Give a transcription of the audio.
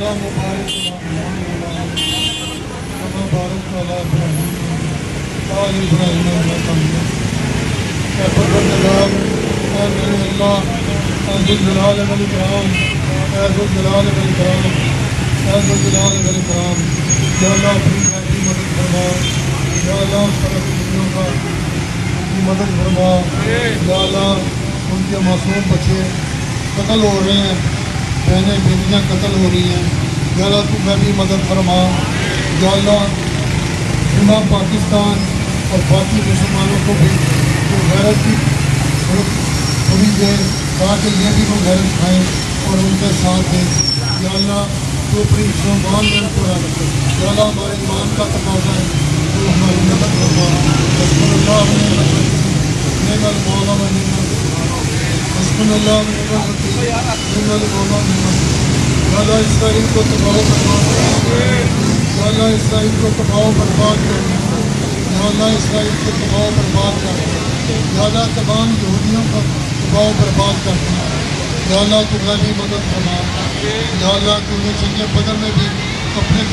اللهم بارك كما باركت على ابراهيم وآل ابراهيم انك حميد مجيد اے پروردگار اے میرے اللہ اے ذو الجلال والاکرام اے ذو الجلال والاکرام اے ذو الجلال والاکرام یا اللہ اپنی کی مدد فرما یا اللہ سارے دنوں کا کی مدد فرما یا اللہ ان کے معصوم بچے قتل ہو رہے ہیں بہنیں بیٹیاں قتل ہو رہی ہیں یا اللہ تو میں بھی مدد فرما یا اللہ پورا پاکستان اور باقی مسلمانوں کو بھی تو غیرت کی تھوڑی دے تاکہ یہ بھی وہ غیرت کھائیں اور ان کے ساتھ دیں یا اللہ تو اپنی مسلمان میں پورا رکھے یا اللہ ہمارے ایمان کا تقاضا ہے تو ہماری مدد فرما حسبنا اللہ ونعم المولا ونعم حسبنا اللہ ونعم الوکیل نعم المولا ونعم النصير یا اللہ اسرائیل کو تباہ و برباد کر یا اللہ اسرائیل کو تباہ و برباد کر یا اللہ اسرائیل کو تباہ و برباد کر یا اللہ تمام یہودیوں کو تباہ و برباد کر یا اللہ تو غیبی مدد فرما یا اللہ تو نے جنگ بدر میں بھی اپنے